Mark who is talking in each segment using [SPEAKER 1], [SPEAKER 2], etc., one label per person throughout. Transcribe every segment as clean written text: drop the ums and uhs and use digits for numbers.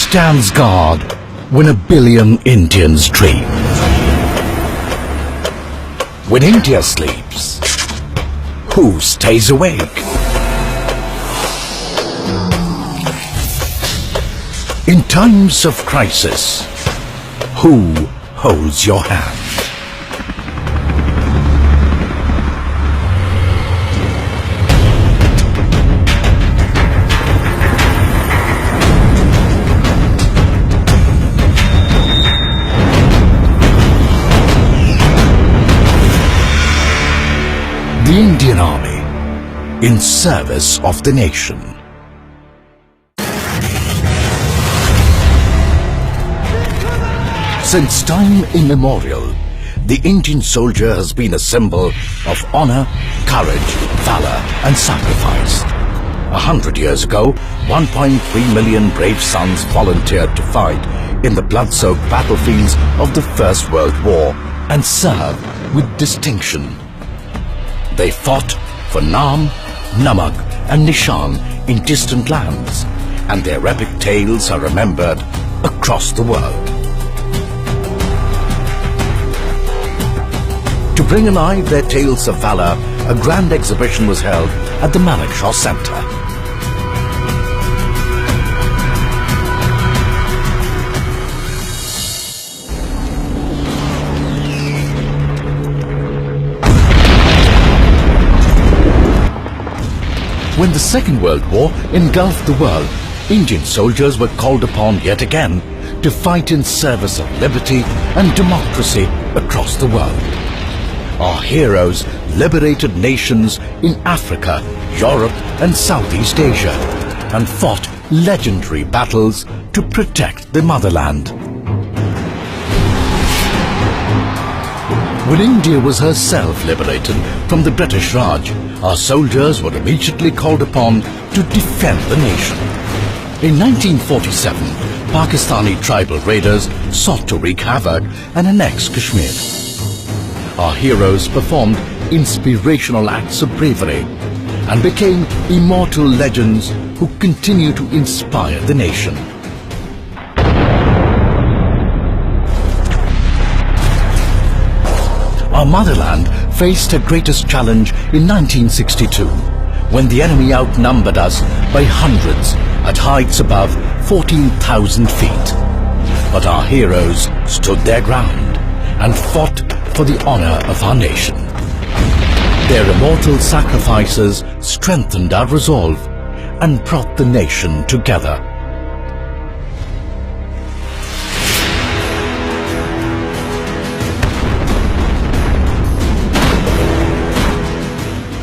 [SPEAKER 1] stands guard when a billion Indians dream? When India sleeps, who stays awake? In times of crisis, who holds your hand? The Indian Army, in service of the nation. Since time immemorial, the Indian soldier has been a symbol of honor, courage, valor and sacrifice. 100 years ago, 1.3 million brave sons volunteered to fight in the blood-soaked battlefields of the First World War and served with distinction. They fought for Naam, Namak and Nishan in distant lands, and their epic tales are remembered across the world. To bring alive their tales of valor, a grand exhibition was held at the Manekshaw Center. When the Second World War engulfed the world, Indian soldiers were called upon yet again to fight in service of liberty and democracy across the world. Our heroes liberated nations in Africa, Europe and Southeast Asia and fought legendary battles to protect the motherland. When India was herself liberated from the British Raj, our soldiers were immediately called upon to defend the nation. In 1947, Pakistani tribal raiders sought to wreak havoc and annex Kashmir. Our heroes performed inspirational acts of bravery and became immortal legends who continue to inspire the nation. Our motherland faced her greatest challenge in 1962, when the enemy outnumbered us by hundreds at heights above 14,000 feet. But our heroes stood their ground and fought for the honor of our nation. Their immortal sacrifices strengthened our resolve and brought the nation together.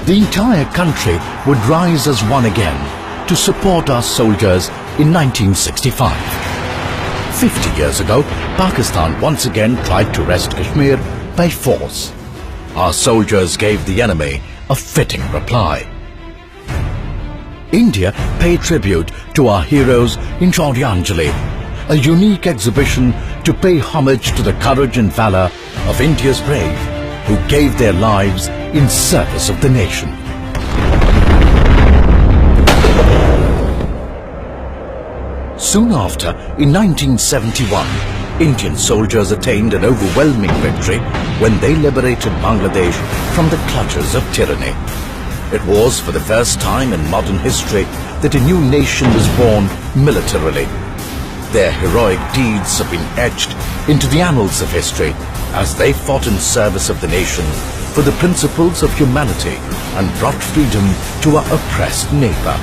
[SPEAKER 1] The entire country would rise as one again to support our soldiers in 1965. 50 years ago, Pakistan once again tried to wrest Kashmir by force. Our soldiers gave the enemy a fitting reply. India paid tribute to our heroes in Shauryanjali, a unique exhibition to pay homage to the courage and valor of India's brave who gave their lives in service of the nation. Soon after, in 1971, Indian soldiers attained an overwhelming victory when they liberated Bangladesh from the clutches of tyranny. It was for the first time in modern history that a new nation was born militarily. Their heroic deeds have been etched into the annals of history as they fought in service of the nation for the principles of humanity and brought freedom to our oppressed neighbor.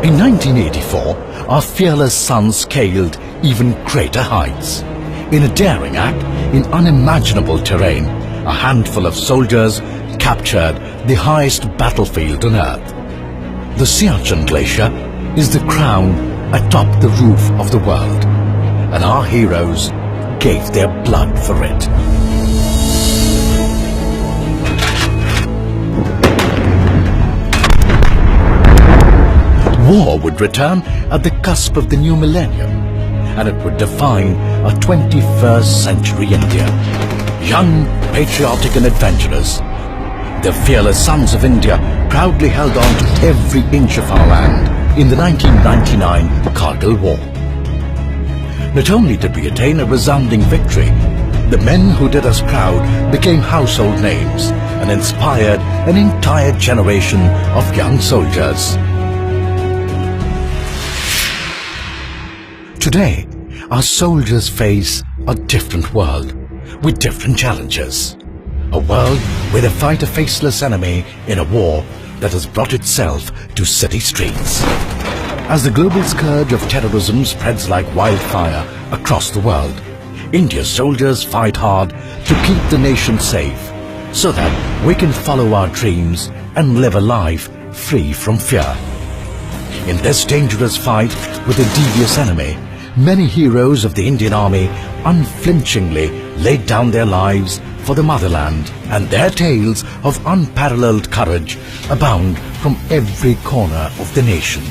[SPEAKER 1] In 1984, our fearless sons scaled even greater heights. In a daring act in unimaginable terrain, a handful of soldiers captured the highest battlefield on earth. The Siachen Glacier is the crown atop the roof of the world, and our heroes gave their blood for it. War would return at the cusp of the new millennium, and it would define a 21st century India. Young, patriotic and adventurous, The fearless sons of India proudly held on to every inch of our land in the 1999 Kargil War. Not only did we attain a resounding victory, the men who did us proud became household names and inspired an entire generation of young soldiers. Today, our soldiers face a different world with different challenges. A world where they fight a faceless enemy in a war that has brought itself to city streets. As the global scourge of terrorism spreads like wildfire across the world, India's soldiers fight hard to keep the nation safe so that we can follow our dreams and live a life free from fear. In this dangerous fight with a devious enemy, many heroes of the Indian Army unflinchingly laid down their lives for the motherland, and their tales of unparalleled courage abound from every corner of the nation.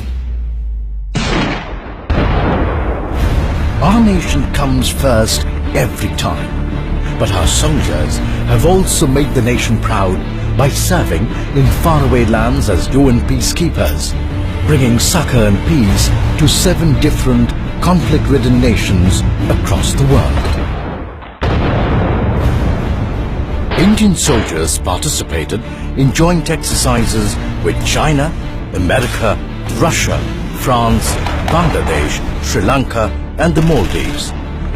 [SPEAKER 1] Our nation comes first every time, but our soldiers have also made the nation proud by serving in faraway lands as UN peacekeepers, bringing succor and peace to 7 different conflict-ridden nations across the world. Indian soldiers participated in joint exercises with China, America, Russia, France, Bangladesh, Sri Lanka and the Maldives,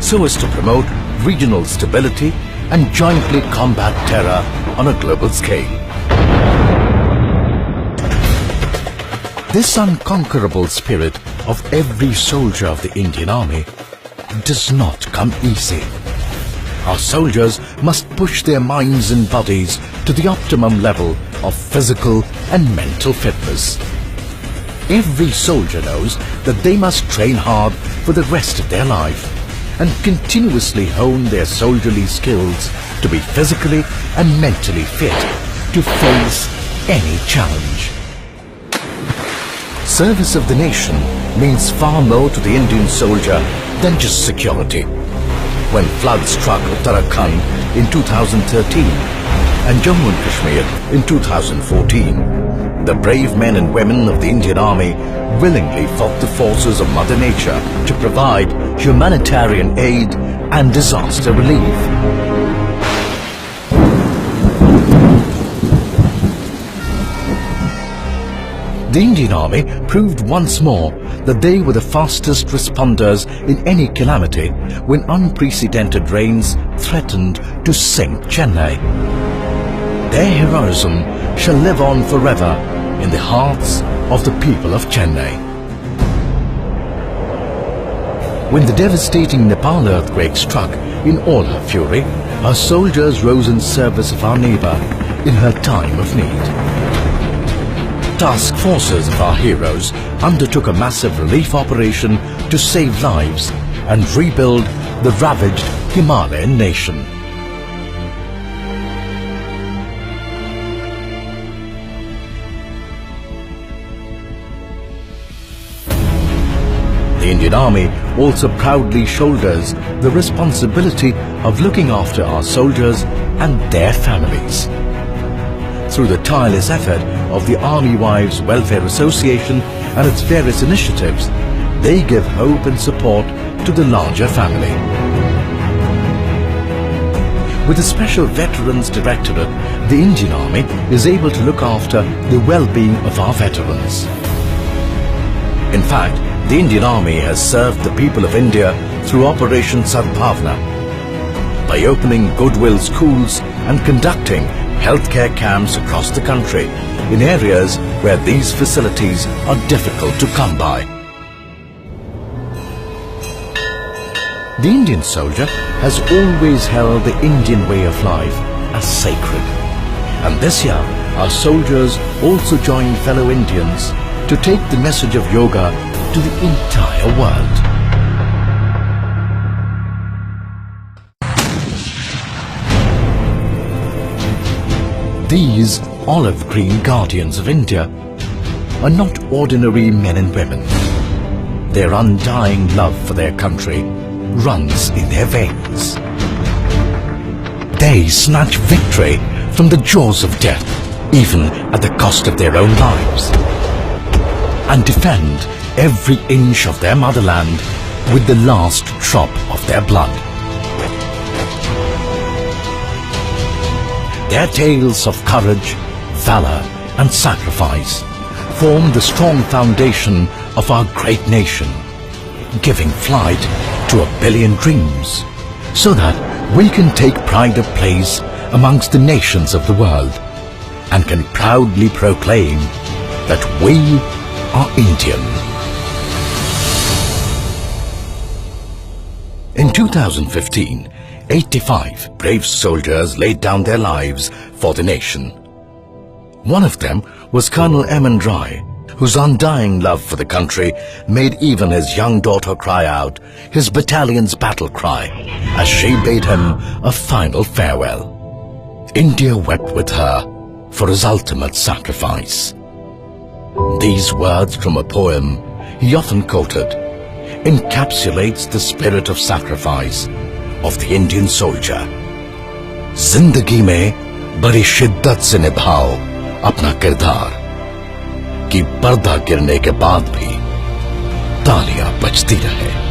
[SPEAKER 1] so as to promote regional stability and jointly combat terror on a global scale. This unconquerable spirit of every soldier of the Indian Army does not come easy. Our soldiers must push their minds and bodies to the optimum level of physical and mental fitness. Every soldier knows that they must train hard for the rest of their life and continuously hone their soldierly skills to be physically and mentally fit to face any challenge. Service of the nation means far more to the Indian soldier than just security. When floods struck Uttarakhand in 2013 and Jammu and Kashmir in 2014, the brave men and women of the Indian Army willingly fought the forces of Mother Nature to provide humanitarian aid and disaster relief. The Indian Army proved once more that they were the fastest responders in any calamity when unprecedented rains threatened to sink Chennai. Their heroism shall live on forever in the hearts of the people of Chennai. When the devastating Nepal earthquake struck in all her fury, our soldiers rose in service of our neighbor in her time of need. Task forces of our heroes undertook a massive relief operation to save lives and rebuild the ravaged Himalayan nation. The Indian Army also proudly shoulders the responsibility of looking after our soldiers and their families. Through the tireless effort of the Army Wives Welfare Association and its various initiatives, they give hope and support to the larger family. With the Special Veterans Directorate, the Indian Army is able to look after the well-being of our veterans. In fact, the Indian Army has served the people of India through Operation Sadbhavna by opening Goodwill schools and conducting healthcare camps across the country in areas where these facilities are difficult to come by. The Indian soldier has always held the Indian way of life as sacred. And this year, our soldiers also joined fellow Indians to take the message of yoga to the entire world. These olive green guardians of India are not ordinary men and women. Their undying love for their country runs in their veins. They snatch victory from the jaws of death even at the cost of their own lives, and defend every inch of their motherland with the last drop of their blood. Their tales of courage, valor and sacrifice form the strong foundation of our great nation, giving flight to a billion dreams, so that we can take pride of place amongst the nations of the world and can proudly proclaim that we are Indian. In 2015, 85 brave soldiers laid down their lives for the nation. One of them was Colonel M.N. Roy, whose undying love for the country made even his young daughter cry out his battalion's battle cry as she bade him a final farewell. India wept with her for his ultimate sacrifice. These words from a poem he often quoted encapsulates the spirit of sacrifice of the Indian soldier. जिंदगी में बड़ी शिद्दत से निभाओ अपना किरदार कि पर्दा गिरने के बाद भी तालियां बजती रहे।